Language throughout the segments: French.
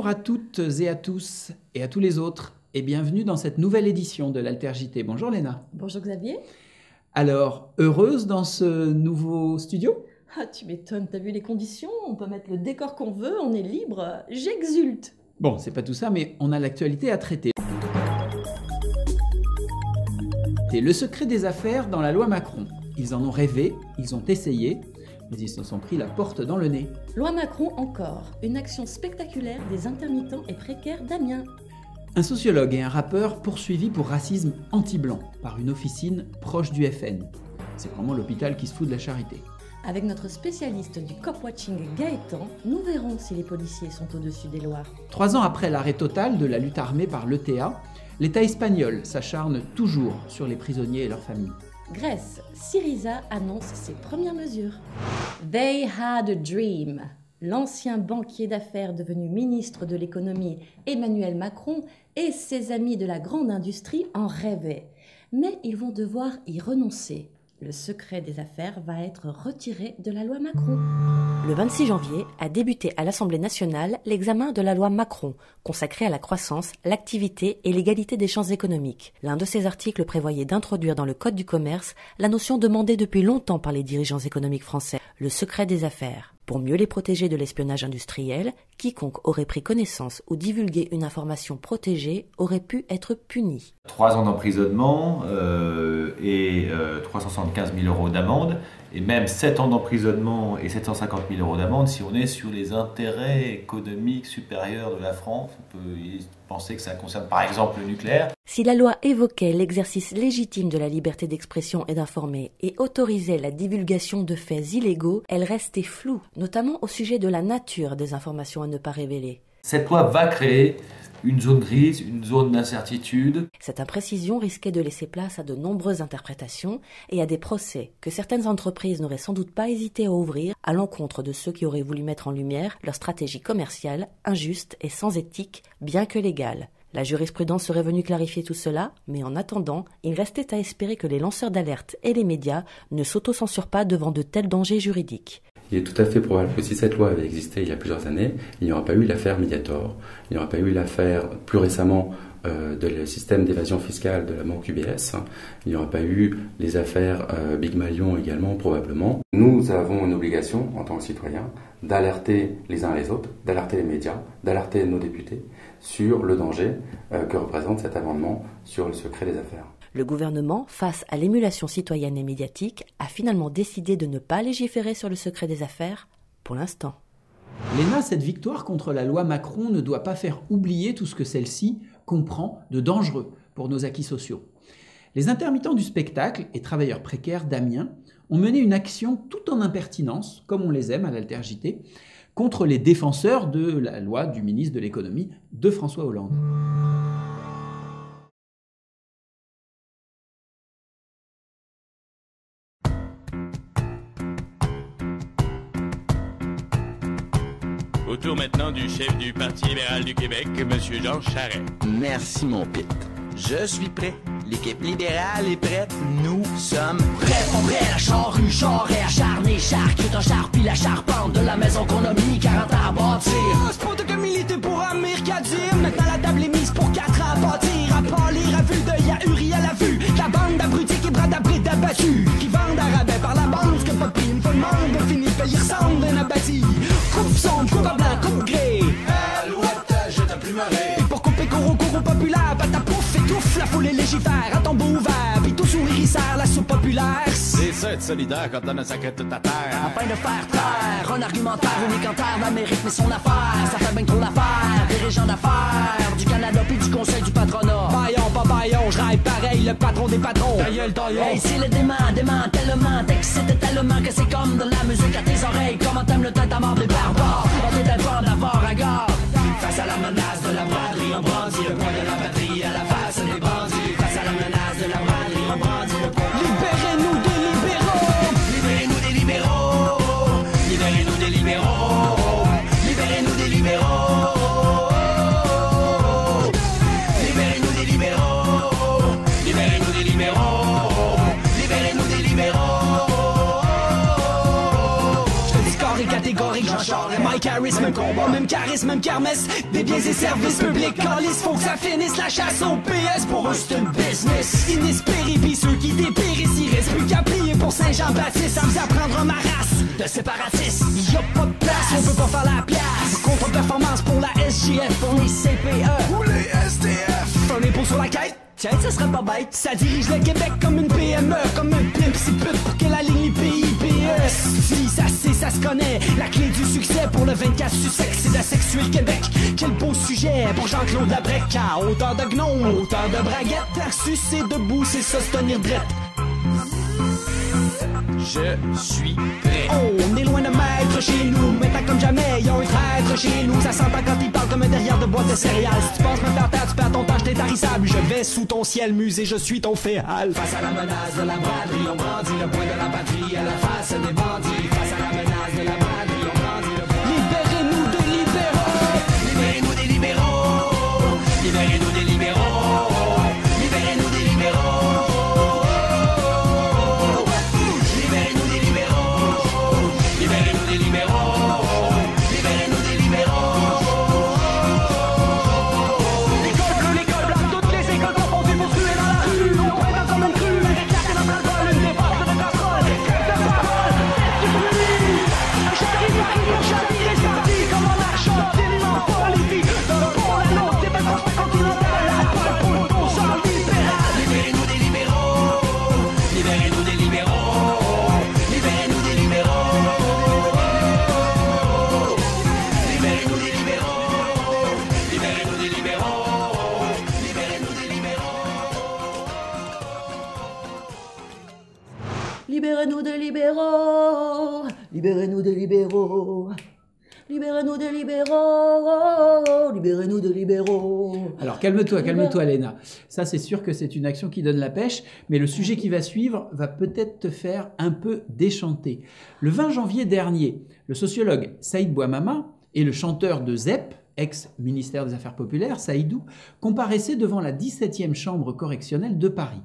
à toutes et à tous et à tous les autres et bienvenue dans cette nouvelle édition de l'Alter JT. Bonjour Léna. Bonjour Xavier. Alors, heureuse dans ce nouveau studio ? Ah, tu m'étonnes, t'as vu les conditions? On peut mettre le décor qu'on veut, on est libre, j'exulte. Bon, c'est pas tout ça, mais on a l'actualité à traiter. C'est le secret des affaires dans la loi Macron. Ils en ont rêvé, ils ont essayé, mais ils se sont pris la porte dans le nez. Loi Macron encore, une action spectaculaire des intermittents et précaires d'Amiens. Un sociologue et un rappeur poursuivis pour racisme anti-blanc par une officine proche du FN. C'est vraiment l'hôpital qui se fout de la charité. Avec notre spécialiste du cop-watching Gaëtan, nous verrons si les policiers sont au-dessus des lois. 3 ans après l'arrêt total de la lutte armée par l'ETA, l'État espagnol s'acharne toujours sur les prisonniers et leurs familles. Grèce, Syriza annonce ses premières mesures. They had a dream. L'ancien banquier d'affaires devenu ministre de l'économie Emmanuel Macron et ses amis de la grande industrie en rêvaient. Mais ils vont devoir y renoncer. Le secret des affaires va être retiré de la loi Macron. Le 26 janvier a débuté à l'Assemblée nationale l'examen de la loi Macron, consacrée à la croissance, l'activité et l'égalité des chances économiques. L'un de ces articles prévoyait d'introduire dans le Code du commerce la notion demandée depuis longtemps par les dirigeants économiques français, le secret des affaires. Pour mieux les protéger de l'espionnage industriel, quiconque aurait pris connaissance ou divulgué une information protégée aurait pu être puni. 3 ans d'emprisonnement et 375 000 € d'amende, et même 7 ans d'emprisonnement et 750 000 € d'amende si on est sur les intérêts économiques supérieurs de la France. On peut penser que ça concerne par exemple le nucléaire. Si la loi évoquait l'exercice légitime de la liberté d'expression et d'informer et autorisait la divulgation de faits illégaux, elle restait floue, notamment au sujet de la nature des informations à ne pas révéler. Cette loi va créer une zone grise, une zone d'incertitude. Cette imprécision risquait de laisser place à de nombreuses interprétations et à des procès que certaines entreprises n'auraient sans doute pas hésité à ouvrir à l'encontre de ceux qui auraient voulu mettre en lumière leur stratégie commerciale, injuste et sans éthique, bien que légale. La jurisprudence serait venue clarifier tout cela, mais en attendant, il restait à espérer que les lanceurs d'alerte et les médias ne s'autocensurent pas devant de tels dangers juridiques. Il est tout à fait probable que si cette loi avait existé il y a plusieurs années, il n'y aurait pas eu l'affaire Mediator, il n'y aurait pas eu l'affaire plus récemment le système d'évasion fiscale de la banque UBS, il n'y aurait pas eu les affaires Big Malion également probablement. Nous avons une obligation en tant que citoyens d'alerter les uns les autres, d'alerter les médias, d'alerter nos députés sur le danger que représente cet amendement sur le secret des affaires. Le gouvernement, face à l'émulation citoyenne et médiatique, a finalement décidé de ne pas légiférer sur le secret des affaires, pour l'instant. Léna, cette victoire contre la loi Macron ne doit pas faire oublier tout ce que celle-ci comprend de dangereux pour nos acquis sociaux. Les intermittents du spectacle et travailleurs précaires d'Amiens ont mené une action tout en impertinence, comme on les aime à l'Alter JT, contre les défenseurs de la loi du ministre de l'économie de François Hollande. Au tour maintenant du chef du Parti libéral du Québec, M. Jean Charest. Merci, mon Pete. Je suis prêt. L'équipe libérale est prête. Nous sommes prêts. On prêt, la charrue, charret, acharné, charcute, un char, puis la charpente de la maison qu'on a mis 40 ans à bâtir. C'est pas de militer pour Amir Kadir. Maintenant la table est mise pour 4 ans à bâtir, à pâlir, à vue d'œil, à Uri à la vue. La bande d'abrutis qui bradent abris d'abattus, qui vendent à rabais par la bande, ce que pas pris une fois le monde, finit payer ressemble d'un abattu. Coupe sombre, coupe blanc, coupe gris. Alouette, je t'ai plus marré. Et pour couper courroux populaire, bah ta pouf, étouffe, la foule est légifère, à tombeau ouvert, pis tout sourire, il sert la soupe populaire. C'est ça être solidaire quand on a sacré toute ta terre. Afin de faire taire, un argumentaire unique en terre, la mérite mais son affaire, ça fait bien trop l'affaire, dirigeant d'affaires, du Canada puis du conseil du patronat. Baillon, pas baillon, je rêve pareil, le patron des patrons. Ta gueule, hey, c'est le dément tellement, t'excites tellement que c'est comme de la musique à tes oreilles. Comment t'aimes le temps, ta mort des barbares, on est d'accord d'avoir à garde. Face à la menace de la braderie, on brandit le poing de la batterie à la face des bandits. Face à la menace de la braderie, on brandit le poing. Libérez-nous des libéraux. Libérez-nous des libéraux. Libérez-nous des libéraux. Libérez-nous des libéraux. Libérez-nous des libéraux. Libérez-nous des libéraux. Libérez-nous des libéraux. Je te dis corps et catégorique, Jean Charest, bataille, charisme, même combat, même charisme, même kermesse. Des biens et services publics, calice, faut que ça finisse. La chasse au PS, pour eux c'est une business. Inespéré, pis ceux qui dépérissent, il reste plus qu'à plier pour Saint-Jean-Baptiste. Ça vous apprendre ma race de séparatistes. Y'a pas de place, on peut pas faire la place. Contre-performance pour la SGF, pour les CPE ou les STF. Un impôt sur la quête, tiens, ça serait pas bête. Ça dirige le Québec comme une PME, comme un pimp si pute pour qu'elle aligne PIPE. Si ça c'est, ça se connaît. La clé du succès pour le 24 Sussex, c'est d'asexuer le Québec. Quel beau sujet pour Jean-Claude Labrec. À hauteur de gnome, hauteur de braguette. Sucer debout, c'est ça se tenir drette. Je suis prêt. On est loin de maître chez nous. Maintenant comme jamais, y'a un traître chez nous. Ça s'entend quand il parle comme un derrière de boîte de céréales. Si tu penses me faire taire, tu perds ton temps, j't'ai tarissable. Je vais sous ton ciel musée, je suis ton féal. Face à la menace de la braderie, on brandit le point de la patrie à la face des bandits. Face à la menace de la braderie, on brandit le point. Libérez-nous des libéraux. Libérez-nous des libéraux. Libérez-nous des libéraux. Libérez-nous des libéraux. Libérez-nous des libéraux. Libérez-nous des libéraux. Libérez-nous des libéraux. Libérez-nous des libéraux. Alors calme-toi Léna. Ça c'est sûr que c'est une action qui donne la pêche, mais le sujet qui va suivre va peut-être te faire un peu déchanter. Le 20 janvier dernier, le sociologue Saïd Bouamama et le chanteur de ZEP, ex-ministère des Affaires populaires, Saïdou, comparaissaient devant la 17e chambre correctionnelle de Paris.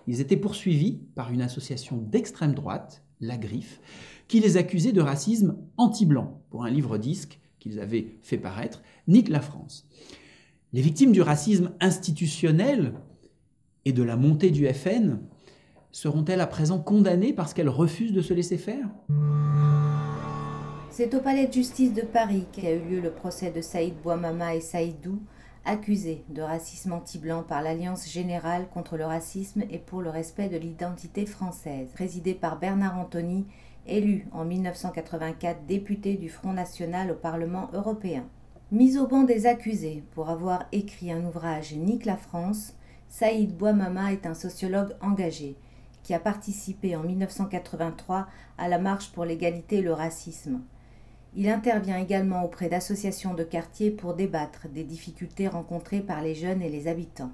Ils étaient poursuivis par une association d'extrême droite, La Griffe, qui les accusait de racisme anti-blanc pour un livre-disque qu'ils avaient fait paraître, Nique la France. Les victimes du racisme institutionnel et de la montée du FN seront-elles à présent condamnées parce qu'elles refusent de se laisser faire ? C'est au palais de justice de Paris qu'a eu lieu le procès de Saïd Bouamama et Saïdou, accusés de racisme anti-blanc par l'Alliance générale contre le racisme et pour le respect de l'identité française, présidée par Bernard Antony, élu en 1984 député du Front National au Parlement européen. Mis au banc des accusés pour avoir écrit un ouvrage Nique la France, Saïd Bouamama est un sociologue engagé qui a participé en 1983 à la marche pour l'égalité et le racisme. Il intervient également auprès d'associations de quartier pour débattre des difficultés rencontrées par les jeunes et les habitants.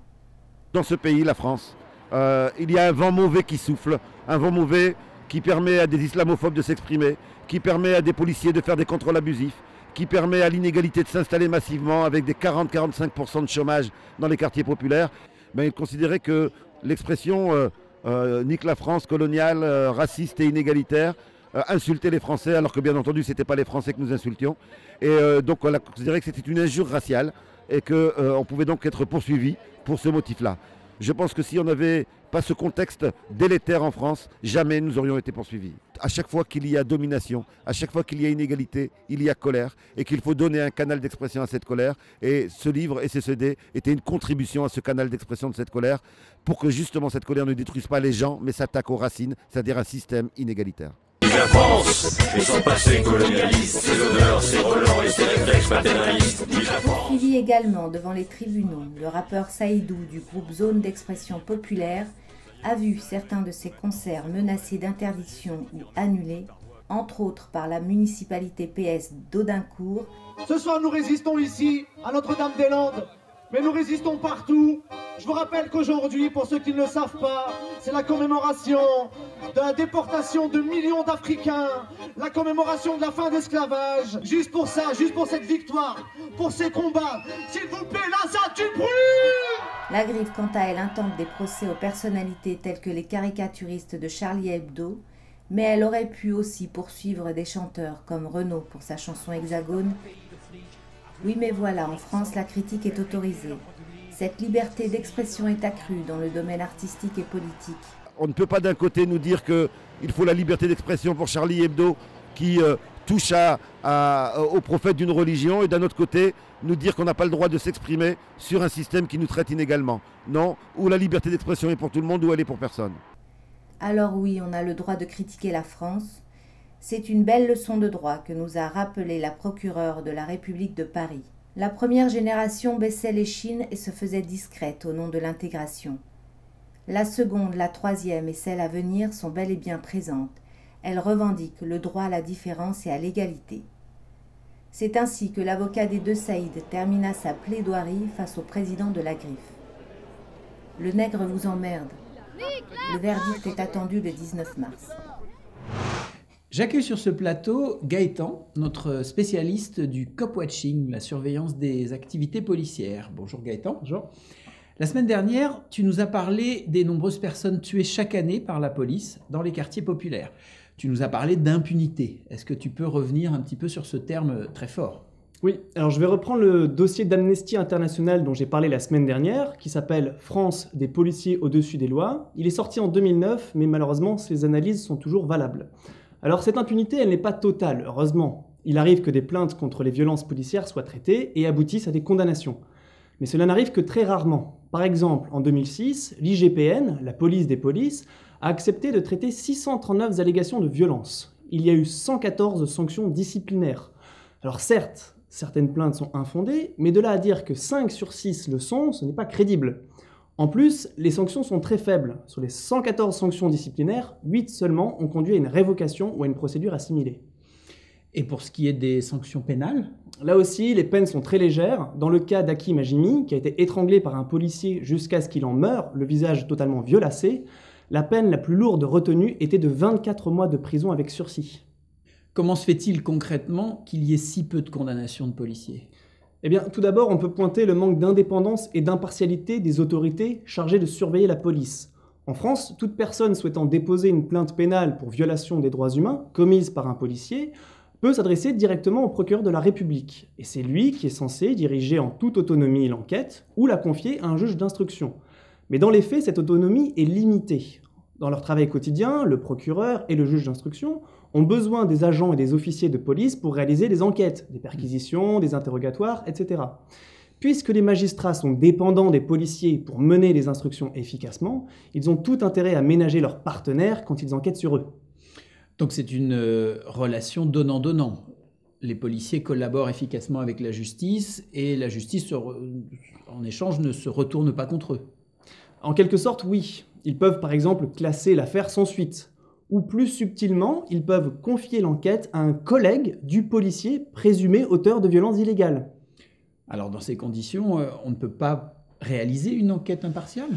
Dans ce pays, la France, il y a un vent mauvais qui souffle, un vent mauvais qui permet à des islamophobes de s'exprimer, qui permet à des policiers de faire des contrôles abusifs, qui permet à l'inégalité de s'installer massivement avec des 40-45% de chômage dans les quartiers populaires. Il considérait que l'expression nique la France coloniale, raciste et inégalitaire, insulter les Français, alors que bien entendu ce n'était pas les Français que nous insultions. Et donc on a considéré que c'était une injure raciale et qu'on pouvait donc être poursuivi pour ce motif-là. Je pense que si on n'avait pas ce contexte délétère en France, jamais nous aurions été poursuivis. À chaque fois qu'il y a domination, à chaque fois qu'il y a inégalité, il y a colère et qu'il faut donner un canal d'expression à cette colère. Et ce livre et ces CD étaient une contribution à ce canal d'expression de cette colère pour que justement cette colère ne détruise pas les gens mais s'attaque aux racines, c'est-à-dire un système inégalitaire. La France et son passé colonialiste, ses odeurs, ses relents et ses réflexes paternalistes. Suivi également devant les tribunaux, le rappeur Saïdou du groupe Zone d'expression populaire a vu certains de ses concerts menacés d'interdiction ou annulés, entre autres par la municipalité PS d'Audincourt. Ce soir nous résistons ici, à Notre-Dame-des-Landes, mais nous résistons partout. Je vous rappelle qu'aujourd'hui, pour ceux qui ne le savent pas, c'est la commémoration de la déportation de millions d'Africains, la commémoration de la fin de l'esclavage. Juste pour ça, juste pour cette victoire, pour ces combats, s'il vous plaît, là, ça tue brûle. La Griffe, quant à elle, intente des procès aux personnalités telles que les caricaturistes de Charlie Hebdo, Mais elle aurait pu aussi poursuivre des chanteurs comme Renaud pour sa chanson Hexagone. Oui, mais voilà, en France, la critique est autorisée. Cette liberté d'expression est accrue dans le domaine artistique et politique. On ne peut pas d'un côté nous dire qu'il faut la liberté d'expression pour Charlie Hebdo qui touche au prophète d'une religion et d'un autre côté nous dire qu'on n'a pas le droit de s'exprimer sur un système qui nous traite inégalement. Non, où la liberté d'expression est pour tout le monde ou elle est pour personne. Alors oui, on a le droit de critiquer la France. C'est une belle leçon de droit que nous a rappelé la procureure de la République de Paris. La première génération baissait les chines et se faisait discrète au nom de l'intégration. La seconde, la troisième et celle à venir sont bel et bien présentes. Elles revendiquent le droit à la différence et à l'égalité. C'est ainsi que l'avocat des deux Saïd termina sa plaidoirie face au président de la Griffe. Le nègre vous emmerde. Le verdict est attendu le 19 mars. J'accueille sur ce plateau Gaëtan, notre spécialiste du cop-watching, la surveillance des activités policières. Bonjour Gaëtan. Bonjour. La semaine dernière, tu nous as parlé des nombreuses personnes tuées chaque année par la police dans les quartiers populaires. Tu nous as parlé d'impunité. Est-ce que tu peux revenir un petit peu sur ce terme très fort ? Oui, alors je vais reprendre le dossier d'Amnesty International dont j'ai parlé la semaine dernière, qui s'appelle « France, des policiers au-dessus des lois ». Il est sorti en 2009, mais malheureusement, ses analyses sont toujours valables. Alors cette impunité, elle n'est pas totale, heureusement. Il arrive que des plaintes contre les violences policières soient traitées et aboutissent à des condamnations. Mais cela n'arrive que très rarement. Par exemple, en 2006, l'IGPN, la police des polices, a accepté de traiter 639 allégations de violence. Il y a eu 114 sanctions disciplinaires. Alors certes, certaines plaintes sont infondées, mais de là à dire que 5 sur 6 le sont, ce n'est pas crédible. En plus, les sanctions sont très faibles. Sur les 114 sanctions disciplinaires, 8 seulement ont conduit à une révocation ou à une procédure assimilée. Et pour ce qui est des sanctions pénales ? Là aussi, les peines sont très légères. Dans le cas d'Hakim Hajimi, qui a été étranglé par un policier jusqu'à ce qu'il en meure, le visage totalement violacé, la peine la plus lourde retenue était de 24 mois de prison avec sursis. Comment se fait-il concrètement qu'il y ait si peu de condamnations de policiers ? Eh bien, tout d'abord, on peut pointer le manque d'indépendance et d'impartialité des autorités chargées de surveiller la police. En France, toute personne souhaitant déposer une plainte pénale pour violation des droits humains commise par un policier peut s'adresser directement au procureur de la République. Et c'est lui qui est censé diriger en toute autonomie l'enquête ou la confier à un juge d'instruction. Mais dans les faits, cette autonomie est limitée. Dans leur travail quotidien, le procureur et le juge d'instruction ont besoin des agents et des officiers de police pour réaliser des enquêtes, des perquisitions, des interrogatoires, etc. Puisque les magistrats sont dépendants des policiers pour mener les instructions efficacement, ils ont tout intérêt à ménager leurs partenaires quand ils enquêtent sur eux. Donc c'est une relation donnant-donnant. Les policiers collaborent efficacement avec la justice et la justice, en échange, ne se retourne pas contre eux. En quelque sorte, oui. Ils peuvent par exemple classer l'affaire sans suite. Ou plus subtilement, ils peuvent confier l'enquête à un collègue du policier présumé auteur de violences illégales. Alors dans ces conditions, on ne peut pas réaliser une enquête impartiale ?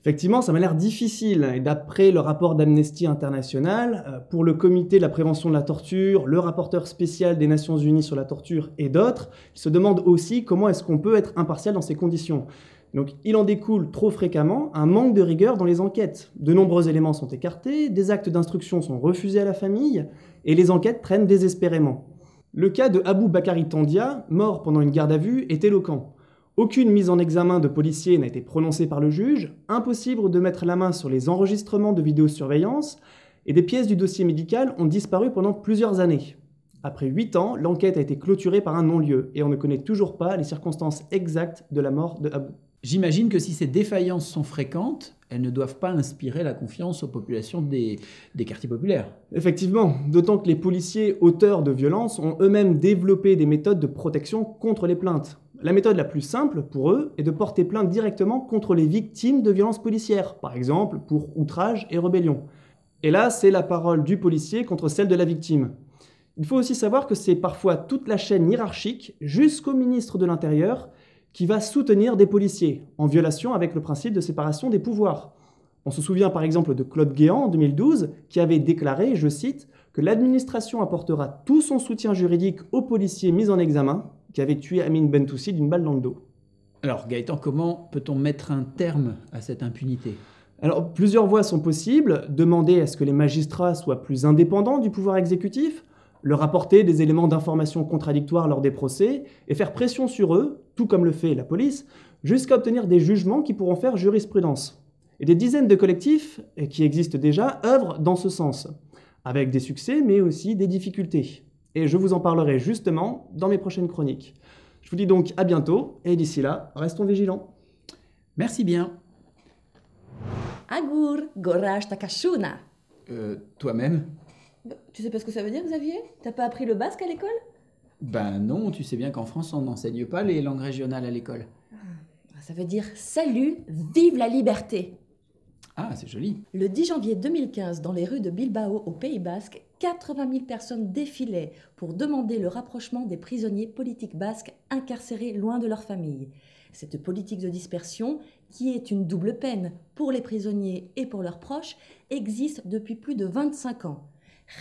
Effectivement, ça m'a l'air difficile. Et d'après le rapport d'Amnesty International, pour le comité de la prévention de la torture, le rapporteur spécial des Nations Unies sur la torture et d'autres, ils se demandent aussi comment est-ce qu'on peut être impartial dans ces conditions. Donc il en découle trop fréquemment un manque de rigueur dans les enquêtes. De nombreux éléments sont écartés, des actes d'instruction sont refusés à la famille, et les enquêtes traînent désespérément. Le cas de Abou Bakari Tandia, mort pendant une garde à vue, est éloquent. Aucune mise en examen de policier n'a été prononcée par le juge, impossible de mettre la main sur les enregistrements de vidéosurveillance, et des pièces du dossier médical ont disparu pendant plusieurs années. Après 8 ans, l'enquête a été clôturée par un non-lieu, et on ne connaît toujours pas les circonstances exactes de la mort de Abou. J'imagine que si ces défaillances sont fréquentes, elles ne doivent pas inspirer la confiance aux populations des quartiers populaires. Effectivement, d'autant que les policiers auteurs de violences ont eux-mêmes développé des méthodes de protection contre les plaintes. La méthode la plus simple pour eux est de porter plainte directement contre les victimes de violences policières, par exemple pour outrage et rébellion. Et là, c'est la parole du policier contre celle de la victime. Il faut aussi savoir que c'est parfois toute la chaîne hiérarchique, jusqu'au ministre de l'Intérieur, qui va soutenir des policiers, en violation avec le principe de séparation des pouvoirs. On se souvient par exemple de Claude Guéant en 2012, qui avait déclaré, je cite, que l'administration apportera tout son soutien juridique aux policiers mis en examen, qui avaient tué Amine Bentoussi d'une balle dans le dos. Alors Gaëtan, comment peut-on mettre un terme à cette impunité ? Alors, plusieurs voies sont possibles. Demander à ce que les magistrats soient plus indépendants du pouvoir exécutif, leur apporter des éléments d'information contradictoires lors des procès et faire pression sur eux, tout comme le fait la police, jusqu'à obtenir des jugements qui pourront faire jurisprudence. Et des dizaines de collectifs qui existent déjà œuvrent dans ce sens, avec des succès mais aussi des difficultés. Et je vous en parlerai justement dans mes prochaines chroniques. Je vous dis donc à bientôt et d'ici là, restons vigilants. Merci bien. Agur, goraj takashuna. Toi-même? Tu sais pas ce que ça veut dire, Xavier? T'as pas appris le basque à l'école? Ben non, tu sais bien qu'en France, on n'enseigne pas les langues régionales à l'école. Ça veut dire salut, vive la liberté. Ah, c'est joli. Le 10 janvier 2015, dans les rues de Bilbao, au Pays Basque, 80 000 personnes défilaient pour demander le rapprochement des prisonniers politiques basques incarcérés loin de leur famille. Cette politique de dispersion, qui est une double peine pour les prisonniers et pour leurs proches, existe depuis plus de 25 ans.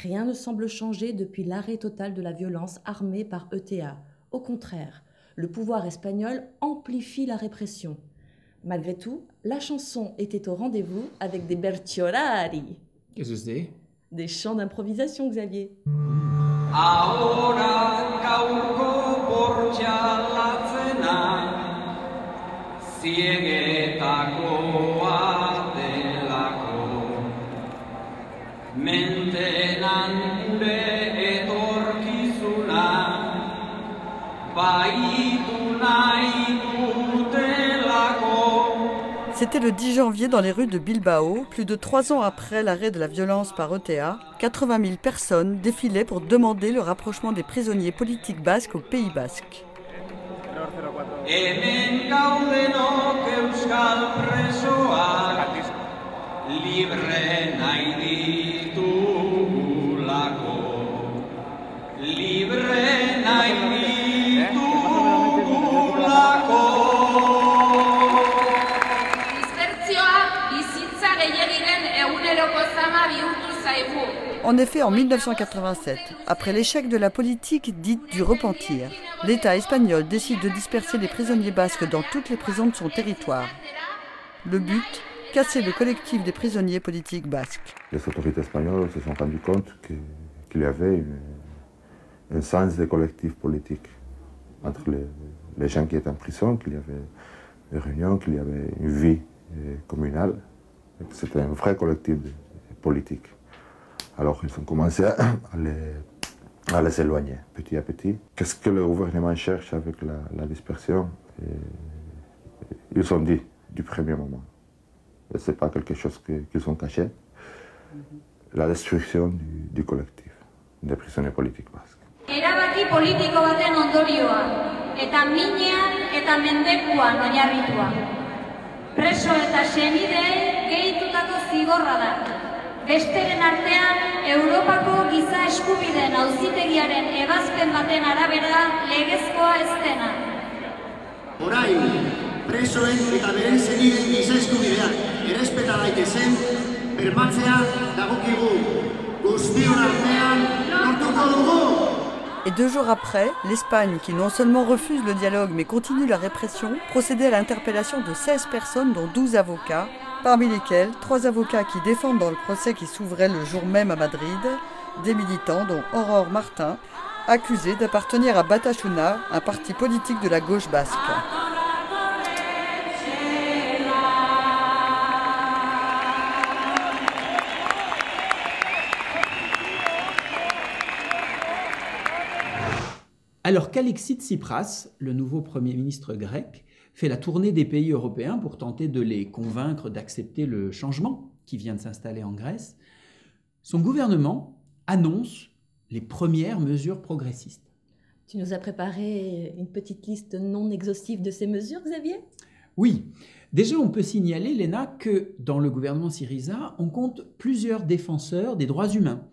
Rien ne semble changer depuis l'arrêt total de la violence armée par ETA. Au contraire, le pouvoir espagnol amplifie la répression. Malgré tout, la chanson était au rendez-vous avec des berciolari. Qu'est-ce que c'est? Des chants d'improvisation, Xavier. Ahora gaurko bortxalatzena Ziegetakoa delako Mentenan gure etorkizuna Baitu nahi dutelako. C'était le 10 janvier dans les rues de Bilbao, plus de 3 ans après l'arrêt de la violence par ETA, 80 000 personnes défilaient pour demander le rapprochement des prisonniers politiques basques au Pays Basque. Hemen gaudenok euskal presoak libre nahi ditugulako. Libre nahi ditugulako. En effet, en 1987, après l'échec de la politique dite du repentir, l'État espagnol décide de disperser les prisonniers basques dans toutes les prisons de son territoire. Le but, casser le collectif des prisonniers politiques basques. Les autorités espagnoles se sont rendues compte qu'il y avait un sens de collectif politique entre les gens qui étaient en prison, qu'il y avait des réunions, qu'il y avait une vie communale. C'était un vrai collectif politique. Alors ils ont commencé à les éloigner petit à petit. Qu'est-ce que le gouvernement cherche avec la dispersion? Ils ont dit du premier moment. Ce n'est pas quelque chose qu'ils ont caché. La destruction du collectif, des prisonniers politiques basques. Erabaki politiko baten ondorioa, eta minean eta mendekuan oinarritua. Preso eta senidei gehitutako zigorra da. Besteren artean, Europako giza eskubideen auzitegiaren ebazpen baten arabera legezkoa ez dena. Orain, presoen eta beren senideen giza eskubideak errespeta daitezen, bermatzea dagokigu. Guztion artean lortuko dugu. Et 2 jours après, l'Espagne, qui non seulement refuse le dialogue mais continue la répression, procédait à l'interpellation de 16 personnes dont 12 avocats, parmi lesquels 3 avocats qui défendent dans le procès qui s'ouvrait le jour même à Madrid, des militants dont Aurore Martin, accusés d'appartenir à Batasuna, un parti politique de la gauche basque. Alors qu'Alexis Tsipras, le nouveau Premier ministre grec, fait la tournée des pays européens pour tenter de les convaincre d'accepter le changement qui vient de s'installer en Grèce, son gouvernement annonce les premières mesures progressistes. Tu nous as préparé une petite liste non exhaustive de ces mesures, Xavier? Oui. Déjà, on peut signaler, Léna, que dans le gouvernement Syriza, on compte plusieurs défenseurs des droits humains,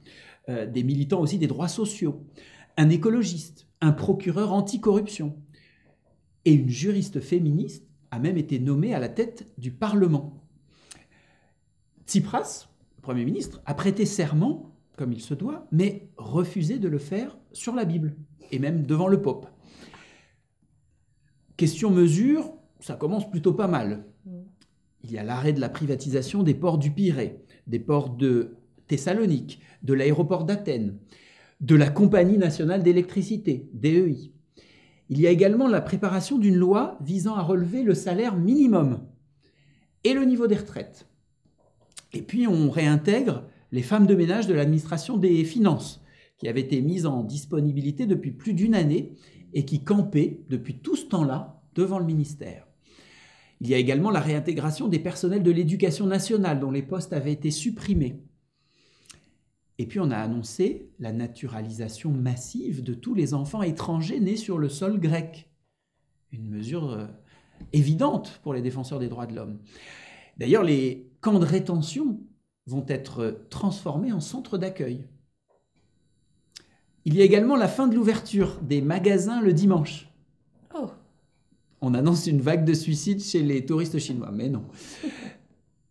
des militants aussi des droits sociaux, un écologiste, un procureur anticorruption. Et une juriste féministe a même été nommée à la tête du Parlement. Tsipras, le Premier ministre, a prêté serment, comme il se doit, mais refusé de le faire sur la Bible, et même devant le Pope. Question mesure, ça commence plutôt pas mal. Il y a l'arrêt de la privatisation des ports du Pirée, des ports de Thessalonique, de l'aéroport d'Athènes, de la Compagnie nationale d'électricité, DEI. Il y a également la préparation d'une loi visant à relever le salaire minimum et le niveau des retraites. Et puis on réintègre les femmes de ménage de l'administration des finances, qui avaient été mises en disponibilité depuis plus d'une année et qui campaient depuis tout ce temps-là devant le ministère. Il y a également la réintégration des personnels de l'éducation nationale dont les postes avaient été supprimés. Et puis on a annoncé la naturalisation massive de tous les enfants étrangers nés sur le sol grec. Une mesure évidente pour les défenseurs des droits de l'homme. D'ailleurs, les camps de rétention vont être transformés en centres d'accueil. Il y a également la fin de l'ouverture des magasins le dimanche. Oh. On annonce une vague de suicides chez les touristes chinois, mais non.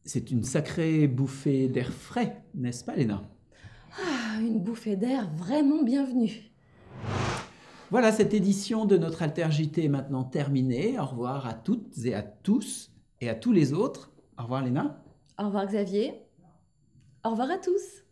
C'est une sacrée bouffée d'air frais, n'est-ce pas, Léna ? Ah, une bouffée d'air vraiment bienvenue. Voilà, cette édition de notre Alter JT est maintenant terminée. Au revoir à toutes et à tous et à tous les autres. Au revoir, Léna. Au revoir, Xavier. Au revoir à tous.